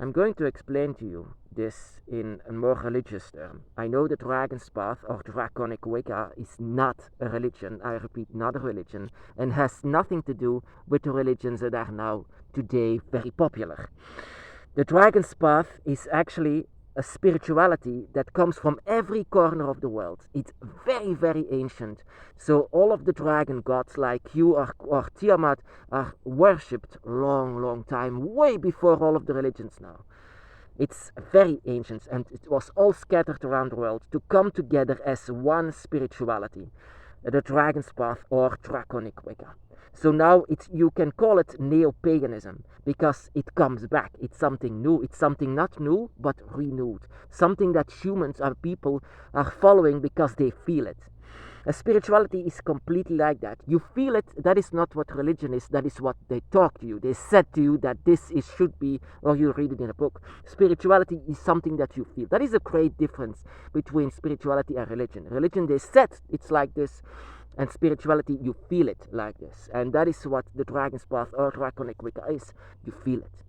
I'm going to explain to you this in a more religious term. I know the Dragon's Path or Draconic Wicca is not a religion, I repeat, not a religion, and has nothing to do with the religions that are now today very popular. The Dragon's Path is actually a spirituality that comes from every corner of the world. It's very, very ancient. So all of the dragon gods like you or Tiamat are worshipped long time, way before all of the religions now. It's very ancient, and it was all scattered around the world to come together as one spirituality, the Dragon's Path or Draconic Wicca. So now you can call it neo-paganism because it comes back. It's something new. It's something not new but renewed. Something that humans or people are following because they feel it. A spirituality is completely like that. You feel it. That is not what religion is. That is what they talk to you. They said to you that this is should be, or you read it in a book. Spirituality is something that you feel. That is a great difference between spirituality and religion. Religion, they said it's like this. And spirituality, you feel it like this. And that is what the Dragon's Path or Draconic Wicca is. You feel it.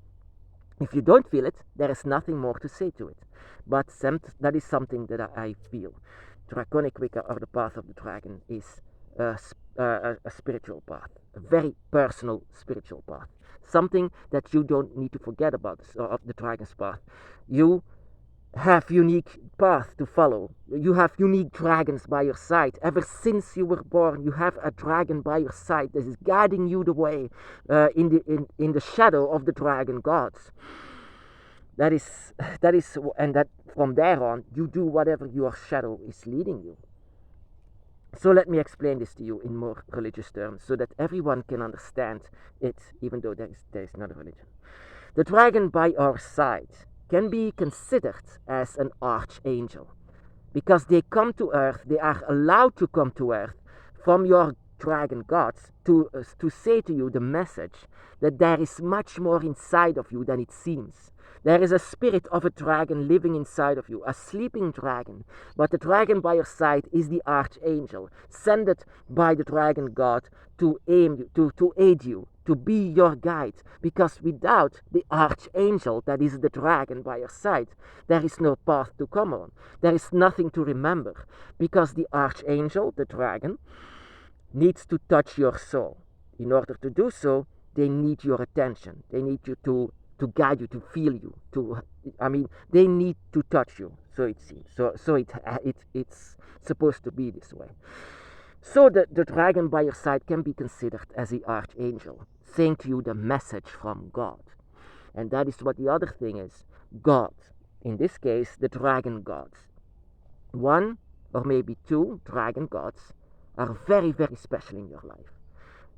If you don't feel it, there is nothing more to say to it. But that is something that I feel. Draconic Wicca or the Path of the Dragon is a spiritual path. A very personal spiritual path. Something that you don't need to forget about the Dragon's Path. You have unique path to follow. You have unique dragons by your side. Ever since you were born, you have a dragon by your side that is guiding you the way in the shadow of the dragon gods. That is, and that from there on, you do whatever your shadow is leading you. So let me explain this to you in more religious terms, so that everyone can understand it, even though there is not a religion. The dragon by our side can be considered as an archangel because they come to earth, they are allowed to come to earth from your dragon gods to say to you the message that there is much more inside of you than it seems. There is a spirit of a dragon living inside of you, a sleeping dragon, but the dragon by your side is the archangel, sent by the dragon god to aid you, to be your guide, because without the archangel, that is the dragon by your side, there is no path to come on. There is nothing to remember, because the archangel, the dragon, needs to touch your soul. In order to do so, they need your attention. They need you to guide you, to feel you, they need to touch you, so it seems. So it's supposed to be this way. So the dragon by your side can be considered as the archangel, saying to you the message from God. And that is what the other thing is. God, in this case, the dragon gods. One or maybe two dragon gods are very, very special in your life.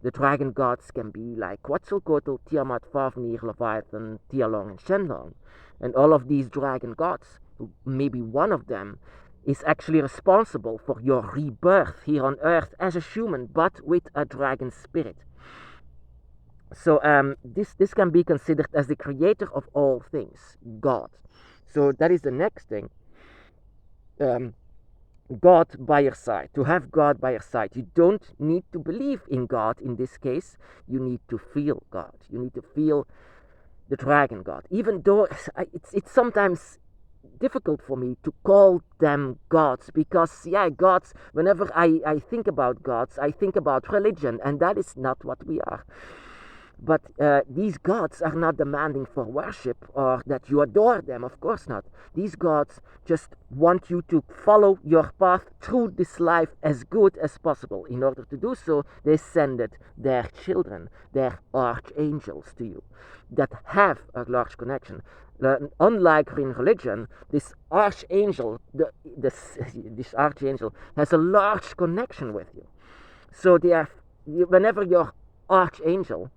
The dragon gods can be like Quetzalcoatl, Tiamat, Fafnir, Leviathan, Tialong, and Shenlong. And all of these dragon gods, maybe one of them, is actually responsible for your rebirth here on earth as a human, but with a dragon spirit. So this can be considered as the creator of all things, God. So that is the next thing. God by your side, to have God by your side. You don't need to believe in God in this case. You need to feel God. You need to feel the dragon God. Even though it's sometimes difficult for me to call them gods, because gods, whenever I think about gods, I think about religion, and that is not what we are. But these gods are not demanding for worship or that you adore them, of course not. These gods just want you to follow your path through this life as good as possible. In order to do so, they send their children, their archangels to you that have a large connection. Unlike in religion, this archangel, this archangel has a large connection with you. So whenever your archangel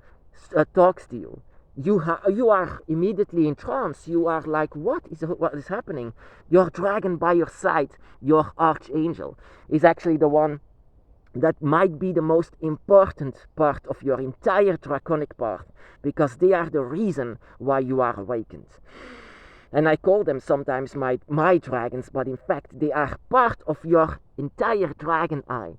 talks to you, you are immediately in trance. You are like, what is happening? Your dragon by your side, your archangel, is actually the one that might be the most important part of your entire draconic path, because they are the reason why you are awakened. And I call them sometimes my dragons, but in fact they are part of your entire dragon eye.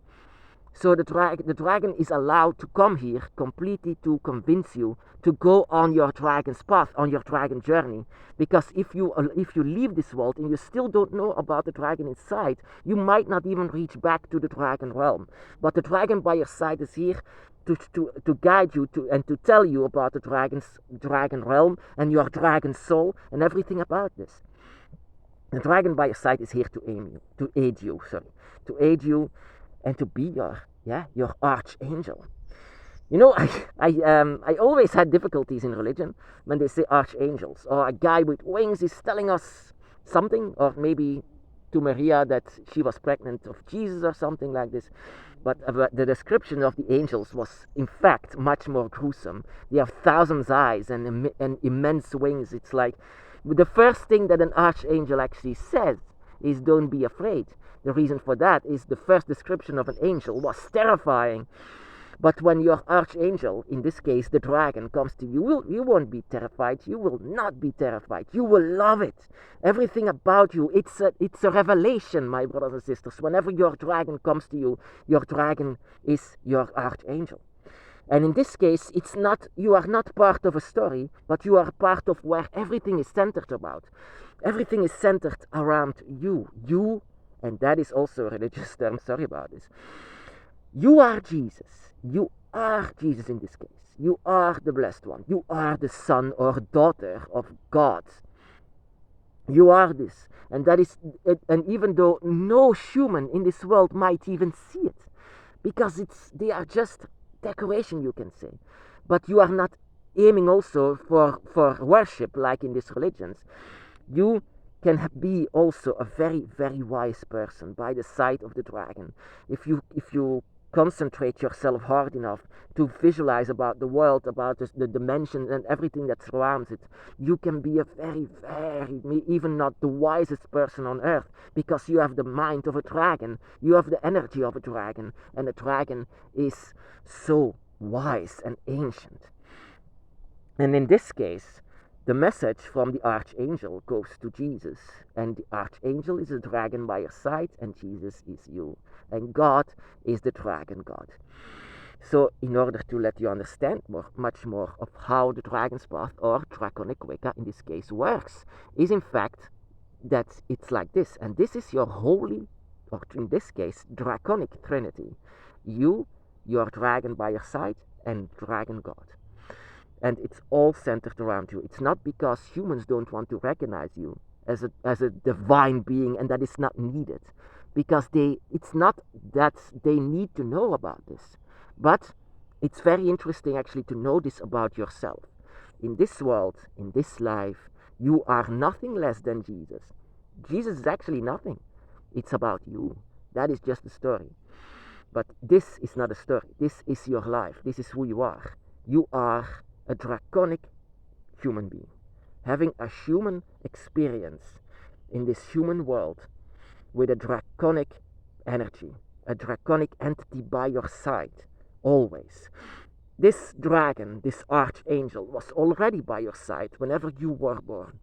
So the dragon is allowed to come here completely to convince you to go on your dragon's path, on your dragon journey. Because if you leave this world and you still don't know about the dragon inside, you might not even reach back to the dragon realm. But the dragon by your side is here to guide you and to tell you about the dragon realm and your dragon soul and everything about this. The dragon by your side is here to aid you, and to be your archangel. You know, I always had difficulties in religion when they say archangels, or a guy with wings is telling us something, or maybe to Maria that she was pregnant of Jesus or something like this. But the description of the angels was in fact much more gruesome. They have thousands of eyes and immense wings. It's like the first thing that an archangel actually says is don't be afraid. The reason for that is the first description of an angel was terrifying. But when your archangel, in this case the dragon, comes to you, you won't be terrified. You will not be terrified. You will love it. Everything about you, it's a revelation, my brothers and sisters. Whenever your dragon comes to you, your dragon is your archangel. And in this case, you are not part of a story, but you are part of where everything is centered about. Everything is centered around you. You, and that is also a religious term, sorry about this. You are Jesus. You are Jesus in this case. You are the blessed one. You are the son or daughter of God. You are this. And that is, and even though no human in this world might even see it, because they are just decoration, you can say. But you are not aiming also for worship like in these religions. You can be also a very, very wise person by the side of the dragon. If you concentrate yourself hard enough to visualize about the world, about the dimensions and everything that surrounds it, you can be a very, very, even not the wisest person on earth, because you have the mind of a dragon, you have the energy of a dragon, and a dragon is so wise and ancient. And in this case, the message from the archangel goes to Jesus, and the archangel is a dragon by your side, and Jesus is you, and God is the dragon God. So in order to let you understand much more of how the dragon's path, or draconic Wicca in this case, works, is in fact that it's like this, and this is your holy, or in this case, draconic trinity. You, your dragon by your side, and dragon God. And it's all centered around you. It's not because humans don't want to recognize you as a divine being, and that is not needed, because it's not that they need to know about this, but it's very interesting actually to know this about yourself. In this world, in this life, you are nothing less than Jesus. Jesus is actually nothing. It's about you. That is just a story. But this is not a story. This is your life. This is who you are. You are a draconic human being, having a human experience in this human world with a draconic energy, a draconic entity by your side, always. This dragon, this archangel, was already by your side whenever you were born,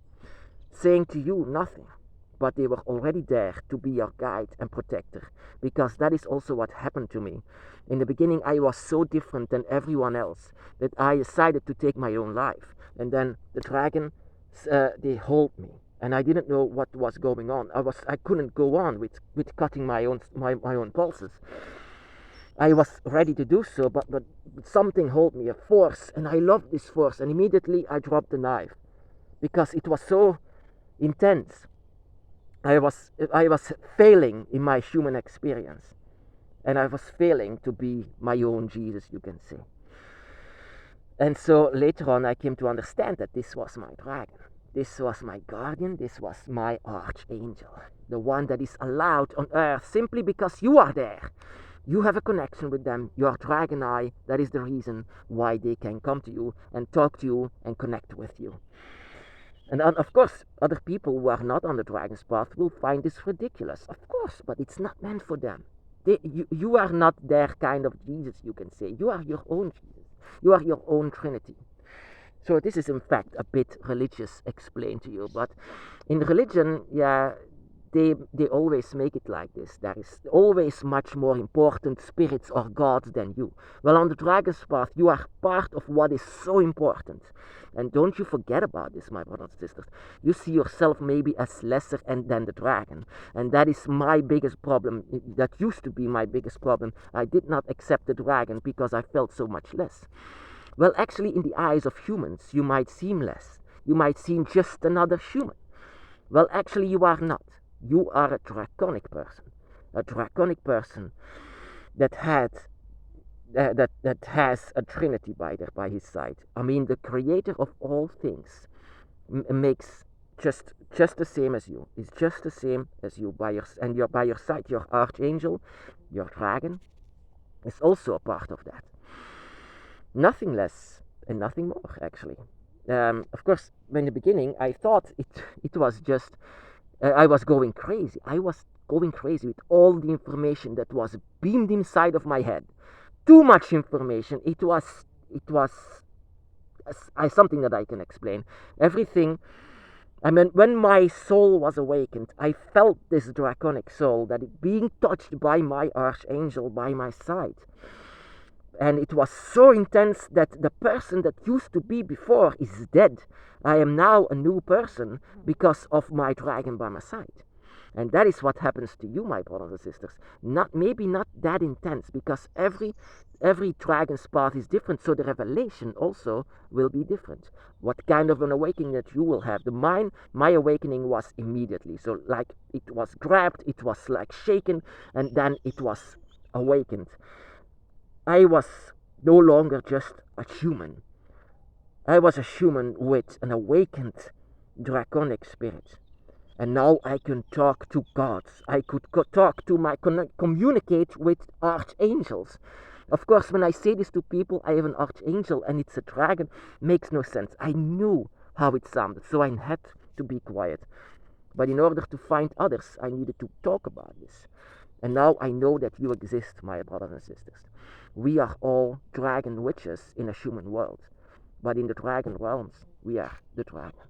saying to you nothing, but they were already there to be your guide and protector, because that is also what happened to me. In the beginning, I was so different than everyone else that I decided to take my own life. And then the dragon, they hold me, and I didn't know what was going on. I couldn't go on with cutting my own pulses. I was ready to do so, but something held me, a force, and I loved this force. And immediately I dropped the knife because it was so intense. I was failing in my human experience. And I was failing to be my own Jesus, you can say. And so later on I came to understand that this was my dragon. This was my guardian. This was my archangel. The one that is allowed on earth simply because you are there. You have a connection with them. Your dragon eye, that is the reason why they can come to you and talk to you and connect with you. And of course, other people who are not on the dragon's path will find this ridiculous. Of course, but it's not meant for them. You are not their kind of Jesus, you can say. You are your own Jesus. You are your own Trinity. So this is in fact a bit religious explained to you. But in religion, they always make it like this. There is always much more important spirits or gods than you. Well, on the dragon's path, you are part of what is so important. And don't you forget about this, my brothers and sisters. You see yourself maybe as lesser than the dragon. And that is my biggest problem. That used to be my biggest problem. I did not accept the dragon because I felt so much less. Well, actually, in the eyes of humans, you might seem less. You might seem just another human. Well, actually, you are not. You are a draconic person. A draconic person that has a trinity by his side. I mean, the creator of all things makes just the same as you. Is just the same as you by your side. Your archangel, your dragon, is also a part of that. Nothing less and nothing more, actually. Of course, in the beginning, I thought it was just I was going crazy. I was going crazy with all the information that was beamed inside of my head. Too much information. It was something that I can explain. Everything. I mean, when my soul was awakened, I felt this draconic soul that it being touched by my archangel by my side. And it was so intense that the person that used to be before is dead. I am now a new person because of my dragon by my side. And that is what happens to you, my brothers and sisters. Maybe not that intense, because every dragon's path is different, so the revelation also will be different. What kind of an awakening that you will have. My awakening was immediately. So like it was grabbed, it was like shaken, and then it was awakened. I was no longer just a human. I was a human with an awakened draconic spirit. And now I can talk to gods. I could communicate with archangels. Of course, when I say this to people, I have an archangel and it's a dragon, makes no sense. I knew how it sounded, so I had to be quiet. But in order to find others, I needed to talk about this. And now I know that you exist, my brothers and sisters. We are all dragon witches in a human world. But in the dragon realms, we are the dragon.